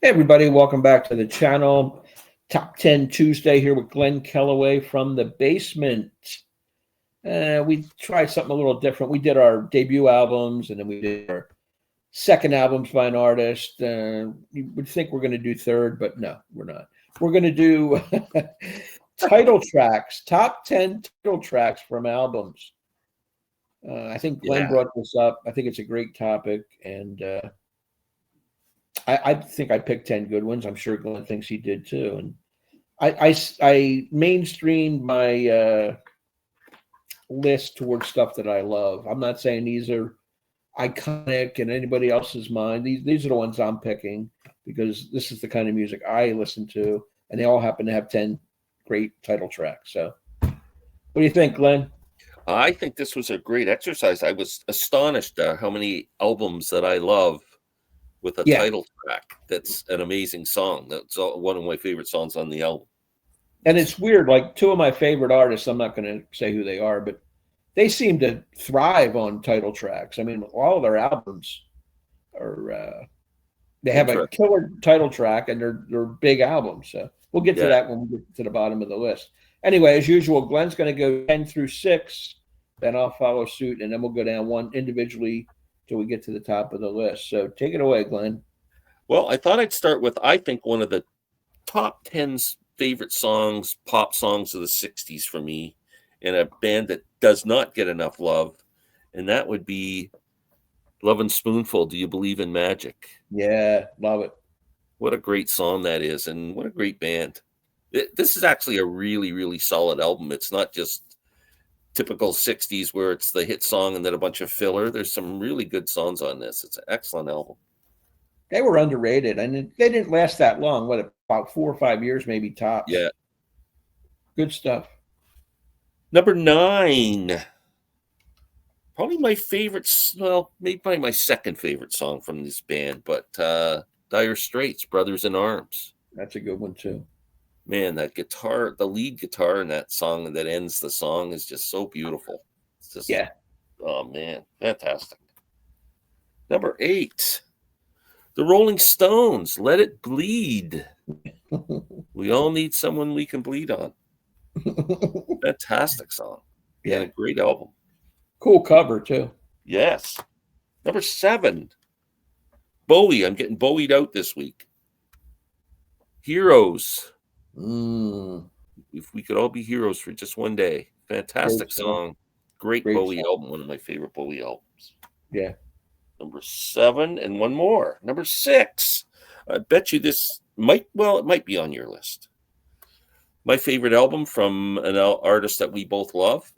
Hey everybody, welcome back to the channel. Top 10 Tuesday here with Glen Kellaway from the basement. We tried something a little different. We did our debut albums and then we did our second albums by an artist. You would think we're going to do third, but no, we're not. We're going to do title tracks, top 10 title tracks from albums. I think Glenn Yeah. brought this up. I think it's a great topic, and I think I picked 10 good ones. I'm sure Glenn thinks he did too. And I mainstreamed my list towards stuff that I love. I'm not saying these are iconic in anybody else's mind. These are the ones I'm picking because this is the kind of music I listen to, and they all happen to have 10 great title tracks. So, what do you think, Glenn? I think this was a great exercise. I was astonished how many albums that I love with a Yeah, title track. That's an amazing song. That's one of my favorite songs on the album. and it's weird. Like two of my favorite artists, I'm not going to say who they are, but they seem to thrive on title tracks. I mean, all of their albums are they have a Interesting. killer title track, and they're big albums. So we'll get to Yeah. that when we get to the bottom of the list. Anyway, as usual, Glenn's going to go 10 through 6, then I'll follow suit, and then we'll go down one individually till we get to the top of the list. So take it away, Glenn. Well, I thought I'd start with, I think, one of the top 10 favorite songs, pop songs of the 60s for me, and a band that does not get enough love, and that would be Love and Spoonful, Do You Believe in Magic? Yeah, love it. What a great song that is, and what a great band. This is actually a really, really solid album. It's not just typical 60s where it's the hit song and then a bunch of filler. There's some really good songs on this. It's an excellent album. They were underrated, and they didn't last that long. What, about 4 or 5 years, maybe tops. Yeah. Good stuff. Number 9. Probably my favorite, well, maybe probably my second favorite song from this band, but Dire Straits, Brothers in Arms. That's a good one too. Man, that guitar, the lead guitar in that song that ends the song is just so beautiful. It's just, Yeah. oh man, fantastic. Number 8, the Rolling Stones, Let It Bleed. We all need someone we can bleed on. Fantastic song. And Yeah. a great album. Cool cover too. Yes. Number 7, Bowie. I'm getting Bowied out this week. Heroes. Mm, If we could all be heroes for just one day. Fantastic great song. song. Great Great Bowie song. album. One of my favorite Bowie albums. Yeah. Number 7, and one more. Number 6. I bet you this might, well, it might be on your list. My favorite album from an artist that we both love,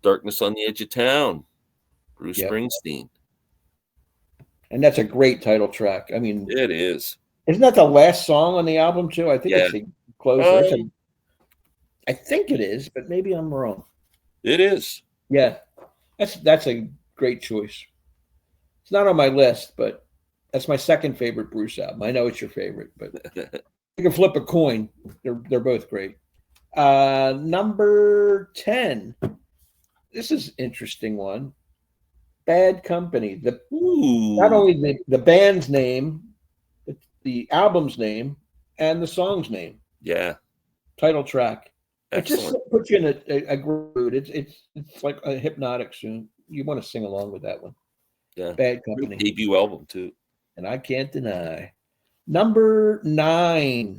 Darkness on the Edge of Town, Bruce Yep. Springsteen. And that's a great title track. I mean, It is. isn't that the last song on the album too? I think Yeah. it's the closer. Um, I think it is, but maybe I'm wrong. it is. Yeah, that's a great choice. It's not on my list, but that's my second favorite Bruce album. I know it's your favorite, but you can flip a coin. They're both great. Number 10. This is an interesting one. Bad Company. Not Ooh. only the band's name, the album's name, and the song's name. Yeah. Title track. It just Excellent. puts you in a mood. It's like a hypnotic tune. You want to sing along with that one. Yeah. Bad Great Company. debut album, too. And I can't deny. Number 9.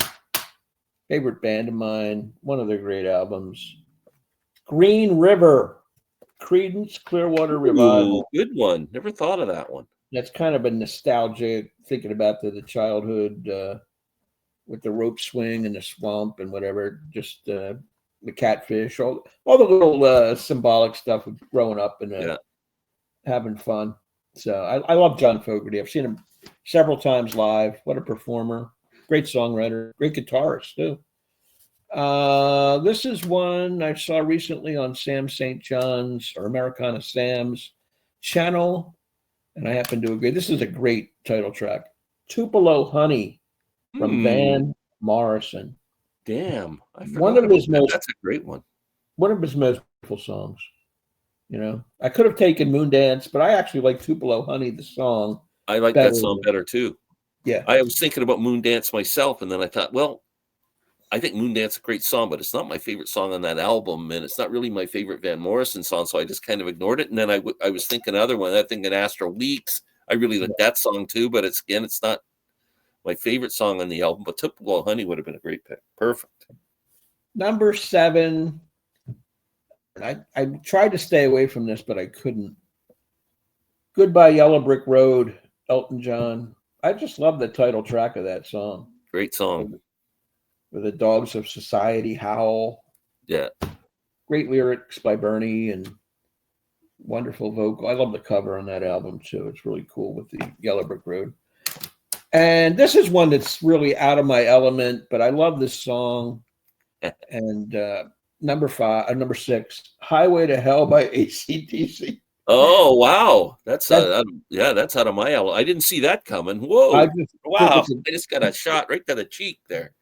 Favorite band of mine. One of their great albums. Green River. Creedence Clearwater Revival. Ooh, good one. Never thought of that one. That's kind of a nostalgic, thinking about the childhood with the rope swing and the swamp and whatever. Just the catfish, all the little symbolic stuff of growing up and Yeah. having fun. So I love John Fogerty. I've seen him several times live. What a performer. Great songwriter. Great guitarist, too. This is one I saw recently on Sam St. John's or Americana Sam's channel, and I happen to agree. This is a great title track. Tupelo Honey from Van Morrison. Damn. I One of his most That's a great one. one of his most beautiful songs. You know, I could have taken Moondance, but I actually like Tupelo Honey, the song. I like Better that song better, too. Yeah. I was thinking about Moondance myself, and then I thought, well, I think Moondance is a great song, but it's not my favorite song on that album, and it's not really my favorite Van Morrison song, so I just kind of ignored it. And then I was thinking other one. I think in Astral Weeks, I really like that song too, but it's not my favorite song on the album. But Typical Honey would have been a great pick. Perfect. Number 7. I tried to stay away from this, but I couldn't. Goodbye Yellow Brick Road, Elton John. I just love the title track of that song. Great song. Where the dogs of society howl. Yeah. Great lyrics by Bernie and wonderful vocal. I love the cover on that album too. It's really cool with the Yellow Brick Road. And this is one that's really out of my element, but I love this song. And number 6, Highway to Hell by AC/DC. Oh, wow. That's out of my element. I didn't see that coming. Whoa. Wow. I just got a shot right to the cheek there.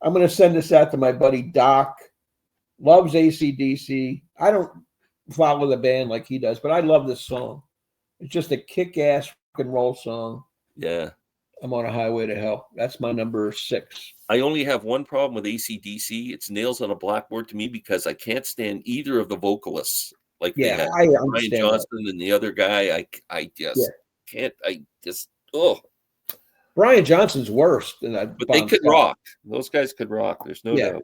I'm going to send this out to my buddy Doc. Loves AC/DC. I don't follow the band like he does, but I love this song. It's just a kick-ass rock and roll song. Yeah. I'm on a highway to hell. That's my number 6. I only have one problem with AC/DC. It's nails on a blackboard to me because I can't stand either of the vocalists. Like I Brian understand Johnson and the other guy. I just can't. Brian Johnson's worse than that. But they could rock. Those guys could rock. There's no doubt.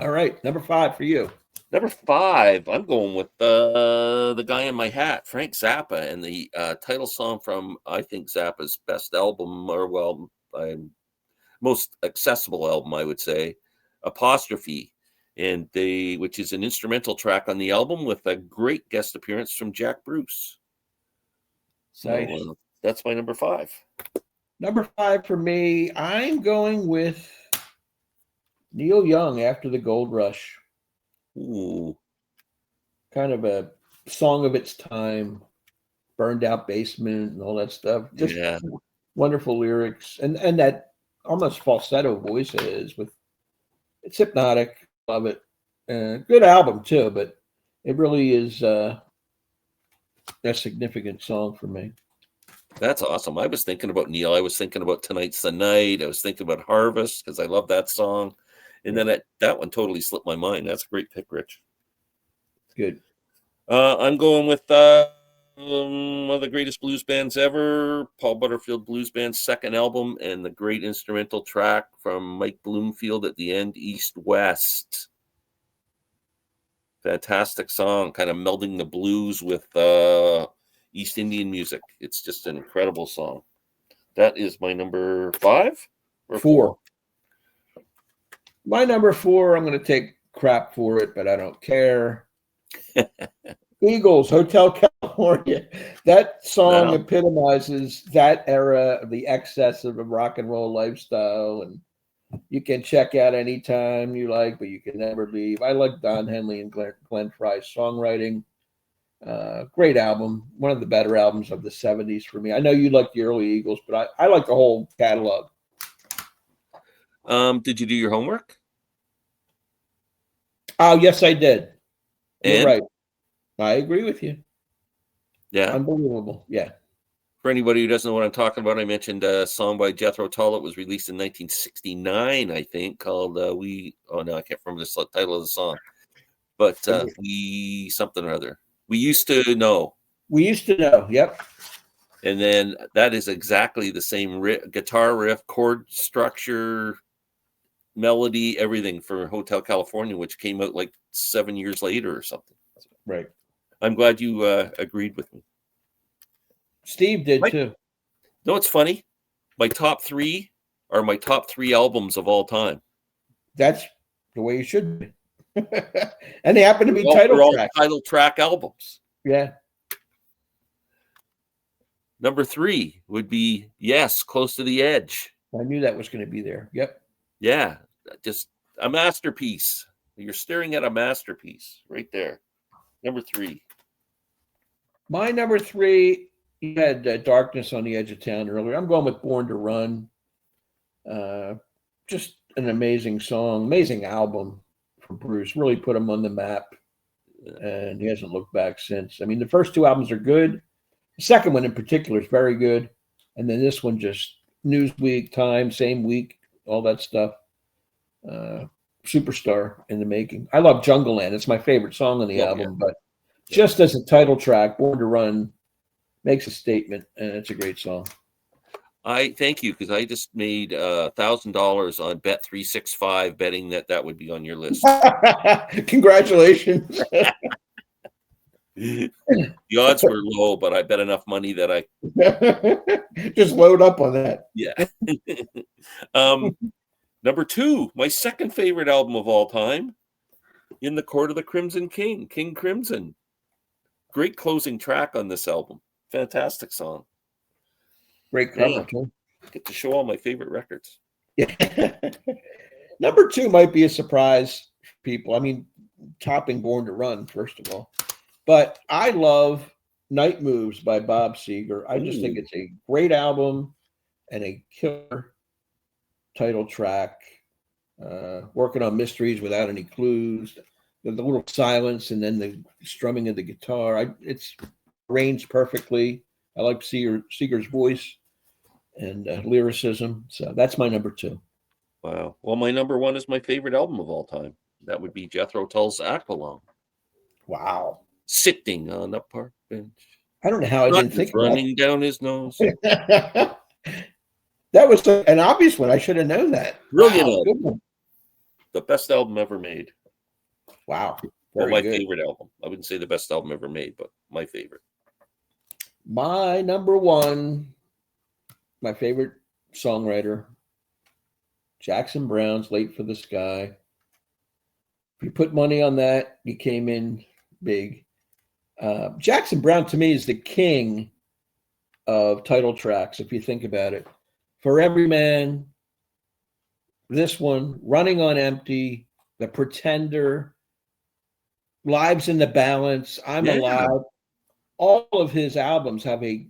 All right, number 5 for you. Number 5, I'm going with the guy in my hat, Frank Zappa, and the title song from, I think, Zappa's best album, or most accessible album, I would say, Apostrophe, which is an instrumental track on the album with a great guest appearance from Jack Bruce. So Nice. That's my number 5. Number 5 for me, I'm going with Neil Young, After the Gold Rush. Ooh. Kind of a song of its time, burned out basement and all that stuff. Just wonderful lyrics. And that almost falsetto voice it is it's hypnotic. Love it. Good album too, but it really is a significant song for me. That's awesome. I was thinking about Neil. I was thinking about Tonight's the Night. I was thinking about Harvest because I love that song. And then that one totally slipped my mind. That's a great pick, Rich. Good. I'm going with one of the greatest blues bands ever, Paul Butterfield Blues Band's second album, and the great instrumental track from Mike Bloomfield at the end, East West. Fantastic song, kind of melding the blues with East Indian music. It's just an incredible song. That is my number 5 or 4. My number 4, I'm going to take crap for it, but I don't care. Eagles, Hotel California. That song epitomizes that era of the excess of a rock and roll lifestyle. And you can check out anytime you like, but you can never leave. I like Don Henley and Glenn Frey's songwriting. Great album. One of the better albums of the 70s for me. I know you like the early Eagles, but I like the whole catalog. Did you do your homework? Oh, yes, I did. You're And? right. I agree with you. Yeah. Unbelievable. Yeah. For anybody who doesn't know what I'm talking about, I mentioned a song by Jethro Tull. It was released in 1969, I think, called I can't remember the title of the song. But We something or other. We used to know. We used to know. Yep. And then that is exactly the same guitar riff, chord structure, melody, everything for Hotel California, which came out like 7 years later or something. Right. I'm glad you agreed with me. Steve did too. No, it's funny. My top 3 are my top 3 albums of all time. That's the way you should be. And they happen to be title track albums. Yeah. Number 3 would be Close to the Edge. I knew that was going to be there. Yep. Yeah, just a masterpiece. You're staring at a masterpiece right there. Number 3. My number 3, you had Darkness on the Edge of Town earlier. I'm going with Born to Run. Just an amazing song, amazing album for Bruce. Really put him on the map, and he hasn't looked back since. I mean, the first 2 albums are good, The second one in particular is very good. And then this one just Newsweek, Time, same week, all that stuff. Superstar in the making. I love Jungle Land. It's my favorite song on the album, but just as a title track, Born to Run makes a statement, and it's a great song. I thank you, because I just made $1,000 on Bet365 betting that would be on your list. Congratulations. The odds were low, but I bet enough money that I just load up on that. Yeah. Number 2, my second favorite album of all time, In the Court of the Crimson King, King Crimson. Great closing track on this album. Fantastic song. Great cover, too. Get to show all my favorite records. Yeah. Number 2 might be a surprise for people. I mean, topping Born to Run, first of all. But I love Night Moves by Bob Seger. I just think it's a great album and a killer title track. Working on mysteries without any clues. The little silence and then the strumming of the guitar. It's arranged perfectly. I like Seeger's voice and lyricism. So that's my number 2. Wow. Well, my number 1 is my favorite album of all time. That would be Jethro Tull's Aqualung. Wow. Sitting on a park bench. I don't know how I didn't think of running down his nose. That was an obvious one. I should have known that. Brilliant Wow, album. The best album ever made. Wow. Well, my favorite album. I wouldn't say the best album ever made, but my favorite. My number 1, my favorite songwriter, Jackson Browne's Late for the Sky. If you put money on that, you came in big. Jackson Browne, to me, is the king of title tracks, if you think about it. For Every Man, this one, Running on Empty, The Pretender, Lives in the Balance, I'm Alive. All of his albums have a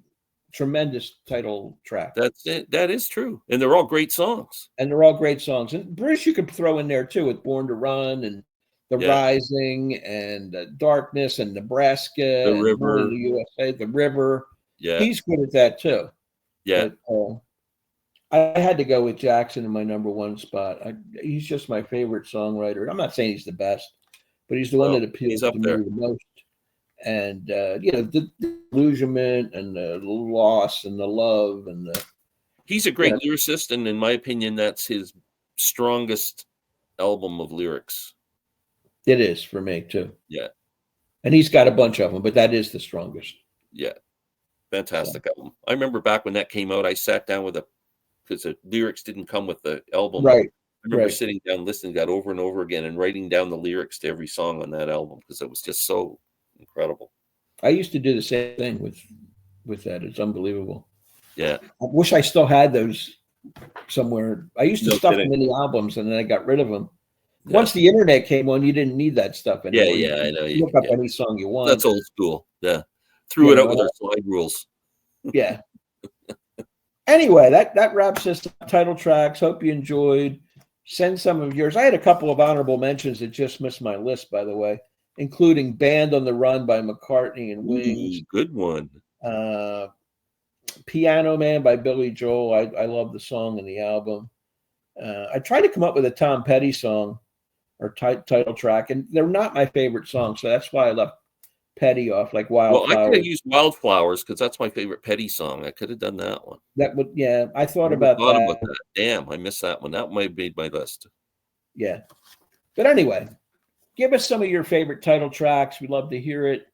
tremendous title track. That's it. That is true. And they're all great songs. And Bruce, you could throw in there too with Born to Run and The Rising and Darkness and Nebraska. The River. And the USA, The River. Yeah. He's good at that too. Yeah. But, I had to go with Jackson in my number 1 spot. He's just my favorite songwriter. I'm not saying he's the best, but he's the one that appeals to me the most. And, the illusionment and the loss and the love and the. He's a great lyricist, and in my opinion, that's his strongest album of lyrics. It is for me too. Yeah. And he's got a bunch of them, but that is the strongest. Yeah. Fantastic album. I remember back when that came out, I sat down because the lyrics didn't come with the album. Right. I remember sitting down, listening to that over and over again and writing down the lyrics to every song on that album because it was just so incredible. I used to do the same thing with that. It's unbelievable. Yeah. I wish I still had those somewhere. I used to stuff them in the albums and then I got rid of them. Yeah. Once the internet came on, you didn't need that stuff anymore. Yeah, I know. You look up any song you want. That's old school. Yeah. Threw it out with our slide rules. Yeah. Anyway, that wraps this up. Title tracks. Hope you enjoyed. Send some of yours. I had a couple of honorable mentions that just missed my list, by the way, including Band on the Run by McCartney and Wings. Good one. Piano Man by Billy Joel. I love the song and the album. I tried to come up with a Tom Petty song or title track, and they're not my favorite songs, so that's why I left Petty off, like Wildflowers. Well, I could have used Wildflowers because that's my favorite Petty song. I could have done that one. That would, yeah. I thought about that. Damn, I missed that one. That might have made my list. Yeah, but anyway, give us some of your favorite title tracks. We'd love to hear it.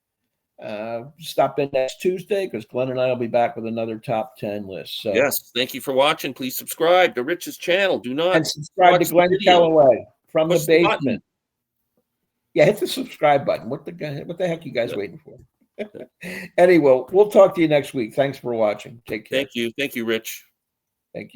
Stop in next Tuesday because Glenn and I will be back with another top 10 list. So yes, thank you for watching. Please subscribe to Rich's channel. Do not and subscribe to Glen Kellaway from the basement. Yeah, hit the subscribe button. What the heck are you guys waiting for? Anyway, we'll talk to you next week. Thanks for watching. Take care. Thank you, Rich. Thank you.